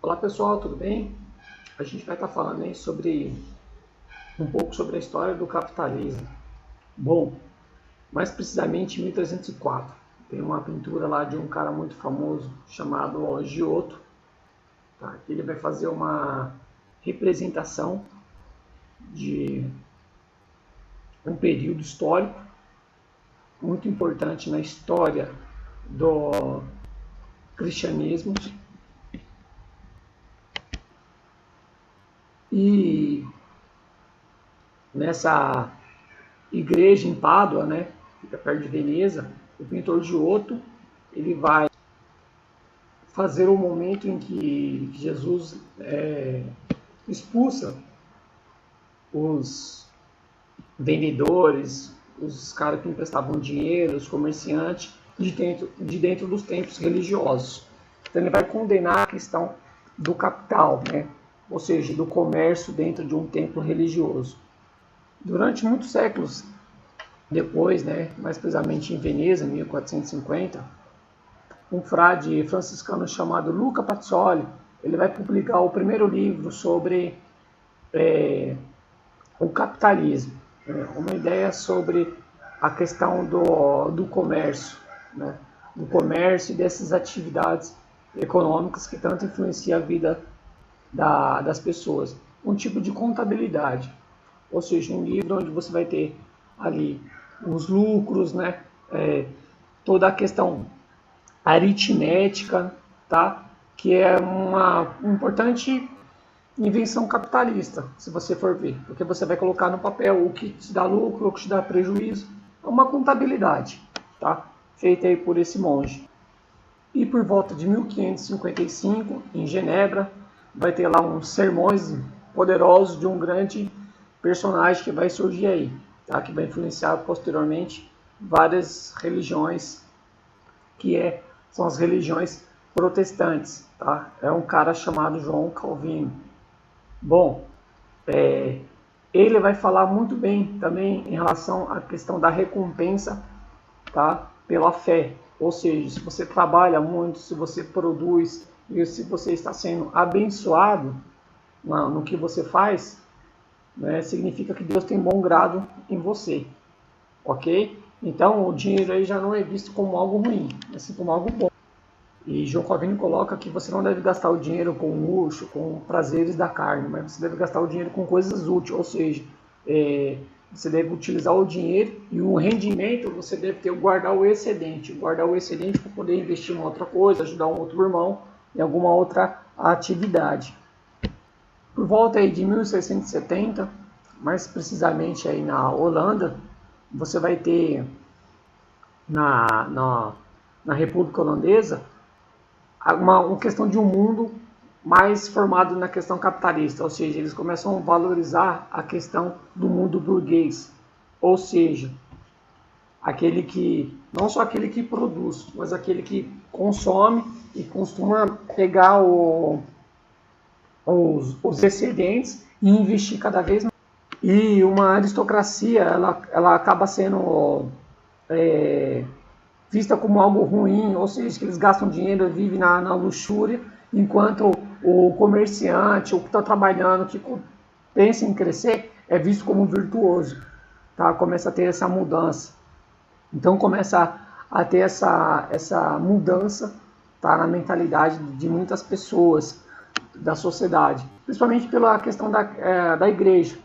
Olá pessoal, tudo bem? A gente vai estar falando aí um pouco sobre a história do capitalismo. Bom, mais precisamente em 1304, tem uma pintura lá de um cara muito famoso chamado Giotto, tá? Ele vai fazer uma representação de um período histórico muito importante na história do cristianismo. E nessa igreja em Pádua, né, fica perto de Veneza, o pintor Giotto ele vai fazer o momento em que Jesus expulsa os vendedores, os caras que emprestavam dinheiro, os comerciantes, de dentro dos templos religiosos. Então ele vai condenar a questão do capital, né? Ou seja, do comércio dentro de um templo religioso. Durante muitos séculos depois, né, mais precisamente em Veneza, em 1450, um frade franciscano chamado Luca Pacioli, ele vai publicar o primeiro livro sobre o capitalismo, né, uma ideia sobre a questão do comércio, né, do comércio e dessas atividades econômicas que tanto influenciam a vida das pessoas. Um tipo de contabilidade, ou seja, um livro onde você vai ter ali os lucros, né, toda a questão aritmética, tá, que é uma importante invenção capitalista, se você for ver, porque você vai colocar no papel o que te dá lucro, o que te dá prejuízo, é uma contabilidade, tá, feita aí por esse monge. E por volta de 1555, em Genebra, vai ter lá uns sermões poderosos de um grande personagem que vai surgir aí, tá? Que vai influenciar posteriormente várias religiões, são as religiões protestantes. Tá? É um cara chamado João Calvino. Bom, ele vai falar muito bem também em relação à questão da recompensa, tá? Pela fé. Ou seja, se você trabalha muito, se você produz e se você está sendo abençoado no que você faz, né, significa que Deus tem bom grado em você, ok? Então o dinheiro aí já não é visto como algo ruim, mas sim como algo bom. E João Calvino coloca que você não deve gastar o dinheiro com luxo, com prazeres da carne, mas você deve gastar o dinheiro com coisas úteis, ou seja, você deve utilizar o dinheiro e o rendimento você deve ter guardar o excedente para poder investir em outra coisa, ajudar um outro irmão em alguma outra atividade. Por volta aí de 1670, mais precisamente aí na Holanda, você vai ter na República Holandesa uma questão de um mundo mais formado na questão capitalista, ou seja, eles começam a valorizar a questão do mundo burguês, ou seja, aquele que não só aquele que produz, mas aquele que consome e costuma pegar os excedentes e investir cada vez mais. E uma aristocracia, ela acaba sendo vista como algo ruim, ou seja, que eles gastam dinheiro e vivem na luxúria, enquanto o comerciante, o que está trabalhando, que pensa em crescer, é visto como virtuoso. Tá? Começa a ter essa mudança. Então começa a ter essa mudança, tá, na mentalidade de muitas pessoas da sociedade, principalmente pela questão da igreja.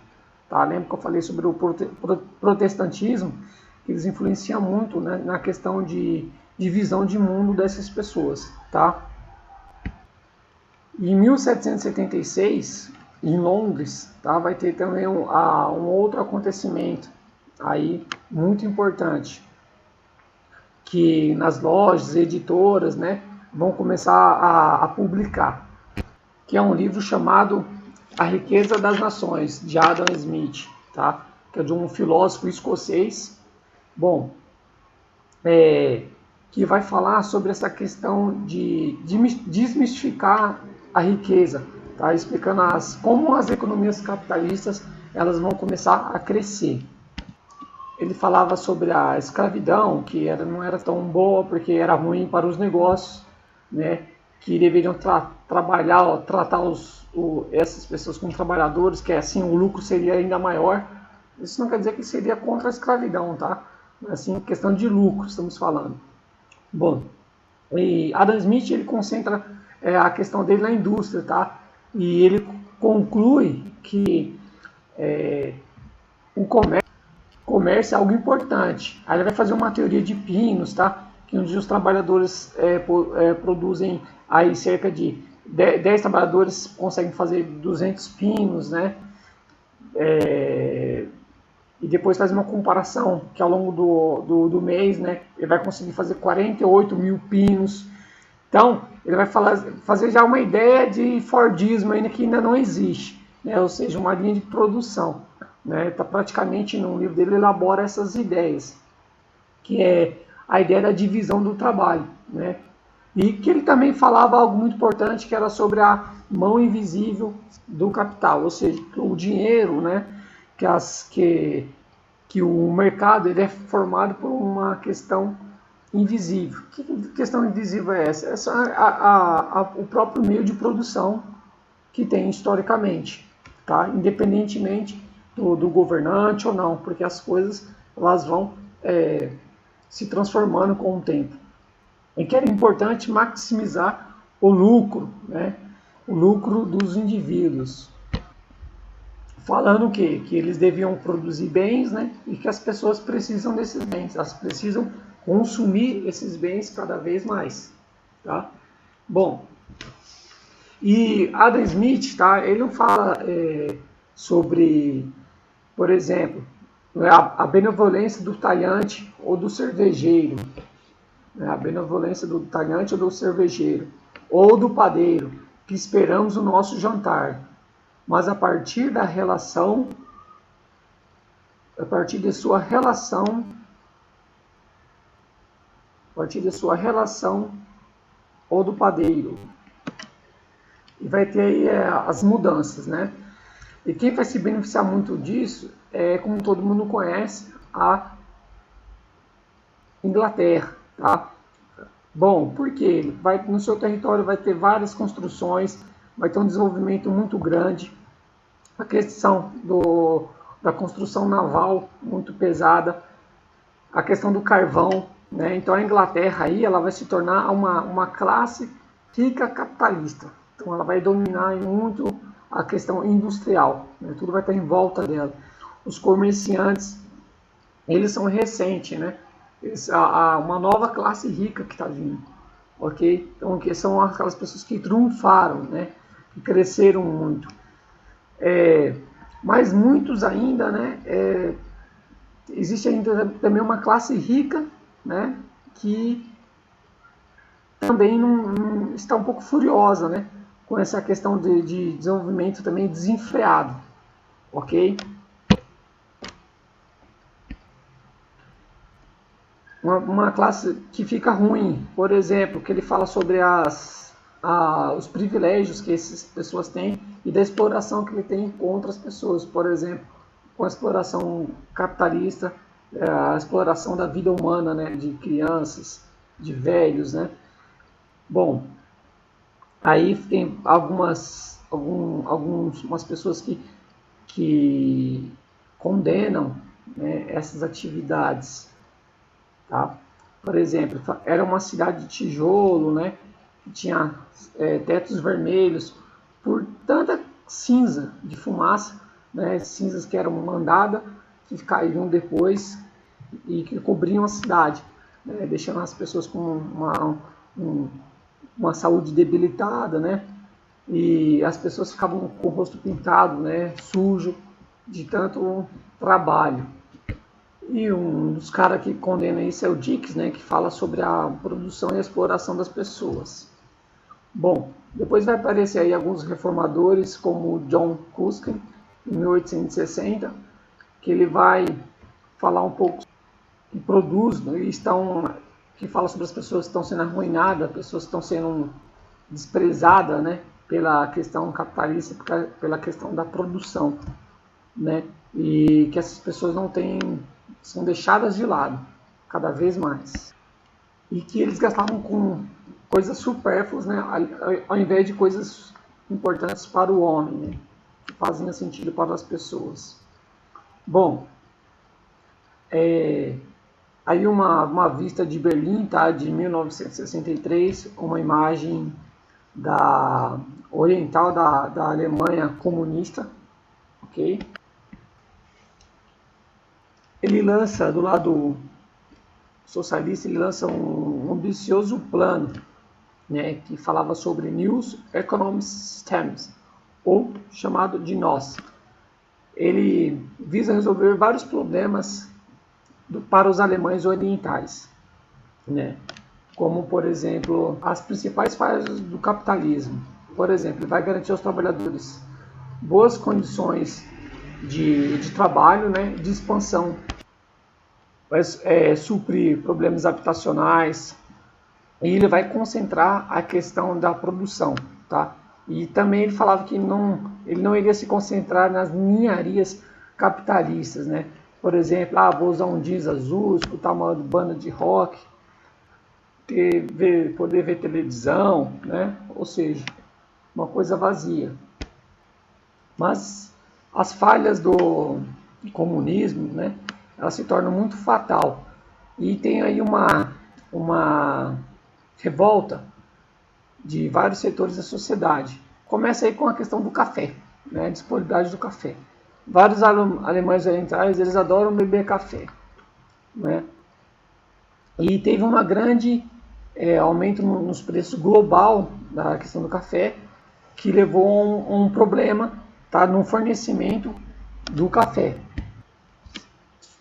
Tá? Lembra que eu falei sobre o protestantismo? Eles influenciam muito, né, na questão de visão de mundo dessas pessoas. Tá? Em 1776, em Londres, tá, vai ter também um outro acontecimento aí muito importante, que nas lojas, editoras, né, vão começar a publicar, que é um livro chamado A Riqueza das Nações, de Adam Smith, tá? Que é de um filósofo escocês, bom, que vai falar sobre essa questão de desmistificar a riqueza, tá? Explicando como as economias capitalistas elas vão começar a crescer. Ele falava sobre a escravidão, que não era tão boa porque era ruim para os negócios, né? que deveriam trabalhar, ó, tratar essas pessoas como trabalhadores, que assim o lucro seria ainda maior. Isso não quer dizer que seria contra a escravidão, tá? Assim, questão de lucro, estamos falando. Bom, e Adam Smith, ele concentra a questão dele na indústria, tá? E ele conclui que o comércio é algo importante. Aí ele vai fazer uma teoria de pinos, tá? Que onde os trabalhadores produzem aí cerca de 10 trabalhadores conseguem fazer 200 pinos, né? E depois faz uma comparação que ao longo do mês, né, ele vai conseguir fazer 48 mil pinos. Então, ele vai fazer já uma ideia de Fordismo ainda que ainda não existe, né, ou seja, uma linha de produção. Né, tá praticamente no livro dele elabora essas ideias, que é a ideia da divisão do trabalho. Né, e que ele também falava algo muito importante, que era sobre a mão invisível do capital, ou seja, o dinheiro, né, que o mercado ele é formado por uma questão invisível. Que questão invisível é essa? Essa é o próprio meio de produção que tem historicamente, tá? Independentemente do governante ou não, porque as coisas elas vão se transformando com o tempo. E que era importante maximizar o lucro, né? O lucro dos indivíduos. Falando que eles deviam produzir bens, né? E que as pessoas precisam desses bens, elas precisam consumir esses bens cada vez mais. Tá? Bom, e Adam Smith, tá? Ele não fala sobre, por exemplo, a benevolência do talhante ou do cervejeiro, né? A benevolência do talhante ou do cervejeiro, ou do padeiro, que esperamos o nosso jantar. Mas a partir da relação, a partir de sua relação ou do padeiro. E vai ter aí as mudanças, né? E quem vai se beneficiar muito disso é, como todo mundo conhece, a Inglaterra, tá? Bom, porque no seu território vai ter várias construções, vai ter um desenvolvimento muito grande, a questão da construção naval muito pesada, a questão do carvão, né? Então a Inglaterra aí ela vai se tornar uma classe rica capitalista. Então ela vai dominar muito a questão industrial, né? Tudo vai estar em volta dela. Os comerciantes, eles são recentes, né? Uma nova classe rica que está vindo, ok? Então que são aquelas pessoas que triunfaram, né? Que cresceram muito. Mas muitos ainda, né, existe ainda também uma classe rica, né, que também não está um pouco furiosa, né, com essa questão de desenvolvimento também desenfreado, ok? Uma classe que fica ruim, por exemplo, que ele fala sobre os privilégios que essas pessoas têm e da exploração que ele tem contra as pessoas, por exemplo, com a exploração capitalista, a exploração da vida humana, né, de crianças, de velhos, né. Bom, aí tem algumas pessoas que condenam, né, essas atividades, tá? Por exemplo, era uma cidade de tijolo, né, que tinha tetos vermelhos, por tanta cinza de fumaça, né, cinzas que eram mandadas, que caíam depois e que cobriam a cidade, né, deixando as pessoas com uma saúde debilitada, né, e as pessoas ficavam com o rosto pintado, né, sujo, de tanto trabalho. E um dos caras que condena isso é o Dix, né, que fala sobre a produção e a exploração das pessoas. Bom, depois vai aparecer aí alguns reformadores, como John Ruskin, em 1860, que ele vai falar um pouco que produz, né, que fala sobre as pessoas que estão sendo arruinadas, pessoas que estão sendo desprezadas, né, pela questão capitalista, pela questão da produção, né, e que essas pessoas são deixadas de lado cada vez mais, e que eles gastavam com coisas supérfluas, né, ao invés de coisas importantes para o homem, né, que faziam sentido para as pessoas. Bom, aí uma vista de Berlim, tá, de 1963, uma imagem da oriental da Alemanha comunista, ok? Ele lança, do lado socialista, ele lança um ambicioso plano, né, que falava sobre New Economic Systems, ou chamado de NOS. Ele visa resolver vários problemas para os alemães orientais, né, como, por exemplo, as principais falhas do capitalismo. Por exemplo, vai garantir aos trabalhadores boas condições de trabalho, né, de expansão, vai suprir problemas habitacionais, e ele vai concentrar a questão da produção, tá? E também ele falava que ele não iria se concentrar nas ninharias capitalistas, né? Por exemplo, vou usar um jeans azul, escutar uma banda de rock, poder ver televisão, né? Ou seja, uma coisa vazia. Mas as falhas do comunismo, né, elas se tornam muito fatal. E tem aí uma revolta de vários setores da sociedade. Começa aí com a questão do café, né, a disponibilidade do café. Vários alemães orientais, eles adoram beber café, né? E teve uma grande aumento nos preços global da questão do café, que levou a um problema, tá, no fornecimento do café,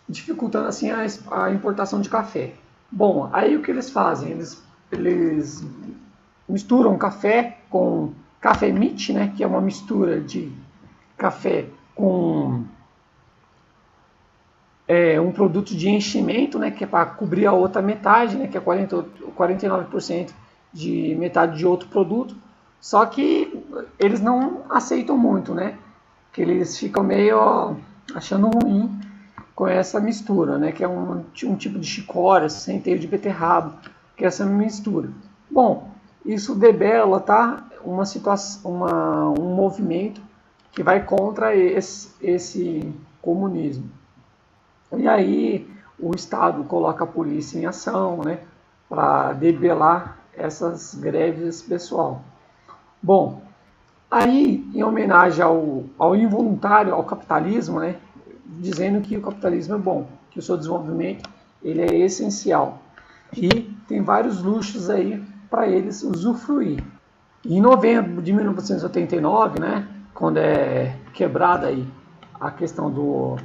dificultando assim a importação de café. Bom, aí o que eles fazem? Eles misturam café com café mit, né, que é uma mistura de café com um produto de enchimento, né, que é para cobrir a outra metade, né, que é 49% de metade de outro produto. Só que eles não aceitam muito, né, que eles ficam meio achando ruim com essa mistura, né, que é um tipo de chicória, centeio de beterraba, que é essa mistura. Bom, isso debela, tá, uma situação, um movimento que vai contra esse comunismo. E aí o Estado coloca a polícia em ação, né, para debelar essas greves pessoal. Bom, aí em homenagem ao involuntário, ao capitalismo, né, dizendo que o capitalismo é bom, que o seu desenvolvimento ele é essencial e tem vários luxos aí para eles usufruir. Em novembro de 1989, né, quando é quebrada aí a questão do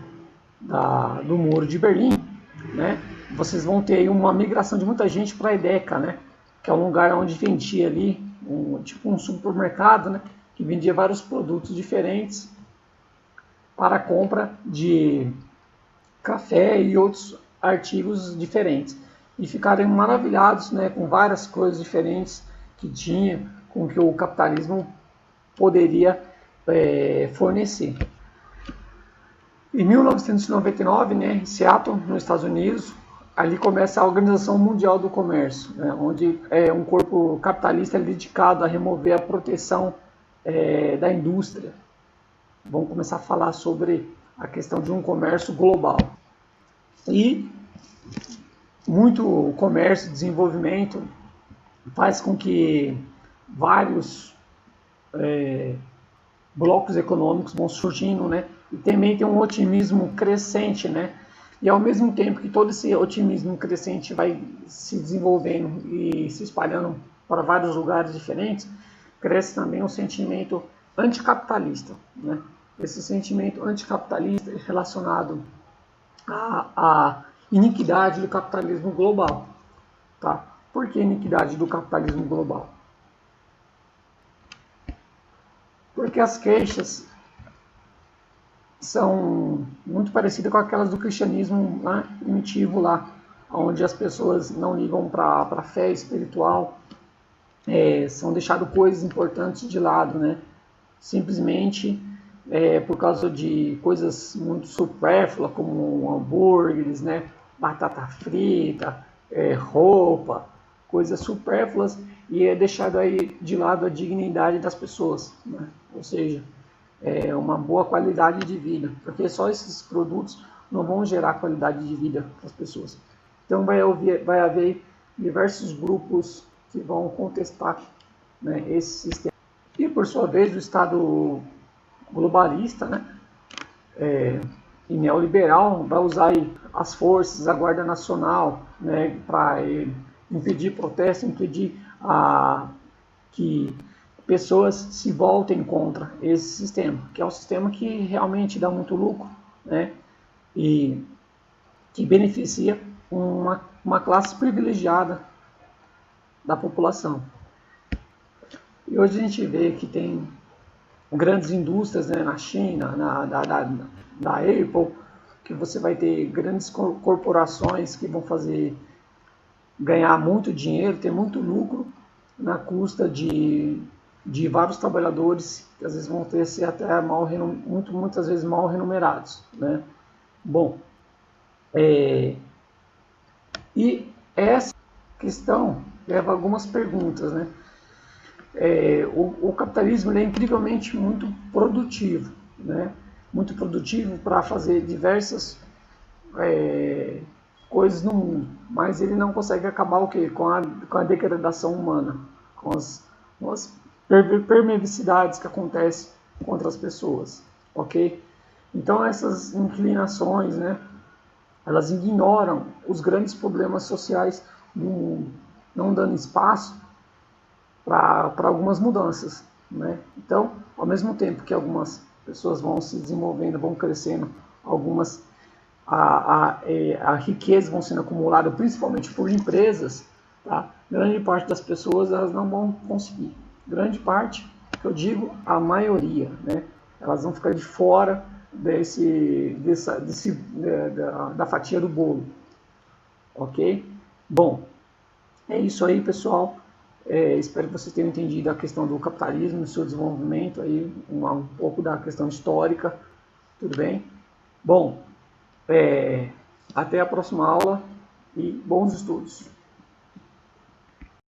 Muro de Berlim, né, vocês vão ter aí uma migração de muita gente para a EDECA, né, que é um lugar onde vendia ali, tipo um supermercado, né, que vendia vários produtos diferentes para a compra de café e outros artigos diferentes. E ficaram maravilhados, né, com várias coisas diferentes que tinha, com que o capitalismo poderia fornecer. Em 1999, né, em Seattle, nos Estados Unidos, ali começa a Organização Mundial do Comércio, né, onde um corpo capitalista é dedicado a remover a proteção da indústria. Vamos começar a falar sobre a questão de um comércio global. E muito comércio e desenvolvimento faz com que vários blocos econômicos vão surgindo, né? E também tem um otimismo crescente, né? E ao mesmo tempo que todo esse otimismo crescente vai se desenvolvendo e se espalhando para vários lugares diferentes, cresce também um sentimento anticapitalista, né? Esse sentimento anticapitalista é relacionado à iniquidade do capitalismo global, tá? Por que iniquidade do capitalismo global? Porque as queixas são muito parecidas com aquelas do cristianismo, né, primitivo lá, onde as pessoas não ligam para a fé espiritual, são deixadas coisas importantes de lado, né? Simplesmente por causa de coisas muito supérfluas, como hambúrgueres, né, batata frita, roupa, coisas supérfluas e é deixado aí de lado a dignidade das pessoas, né? Ou seja, é uma boa qualidade de vida, porque só esses produtos não vão gerar qualidade de vida para as pessoas. Então vai haver diversos grupos que vão contestar, né, esse sistema. E por sua vez o Estado globalista, né, e neoliberal vai usar aí as forças, a Guarda Nacional, né, para impedir protesto, impedir que pessoas se voltem contra esse sistema, que é um sistema que realmente dá muito lucro, né, e que beneficia uma classe privilegiada da população. E hoje a gente vê que tem grandes indústrias, né, na China, da Apple, que você vai ter grandes corporações que vão ganhar muito dinheiro, ter muito lucro na custa de vários trabalhadores que às vezes vão ser até muitas vezes mal remunerados, né? Bom, e essa questão leva a algumas perguntas, né? O capitalismo é incrivelmente muito produtivo, né? Muito produtivo para fazer diversas coisas no mundo, mas ele não consegue acabar o quê? Com a degradação humana, com as perversidades que acontecem contra as pessoas, ok? Então essas inclinações, né, elas ignoram os grandes problemas sociais do mundo, não dando espaço para algumas mudanças, né? Então, ao mesmo tempo que algumas pessoas vão se desenvolvendo, vão crescendo, algumas a riqueza vão sendo acumulada, principalmente por empresas, tá? Grande parte das pessoas elas não vão conseguir. Grande parte, que eu digo, a maioria, né? Elas vão ficar de fora da fatia do bolo, ok? Bom, é isso aí, pessoal. Espero que vocês tenham entendido a questão do capitalismo, do seu desenvolvimento, aí, um pouco da questão histórica, tudo bem? Bom, até a próxima aula e bons estudos!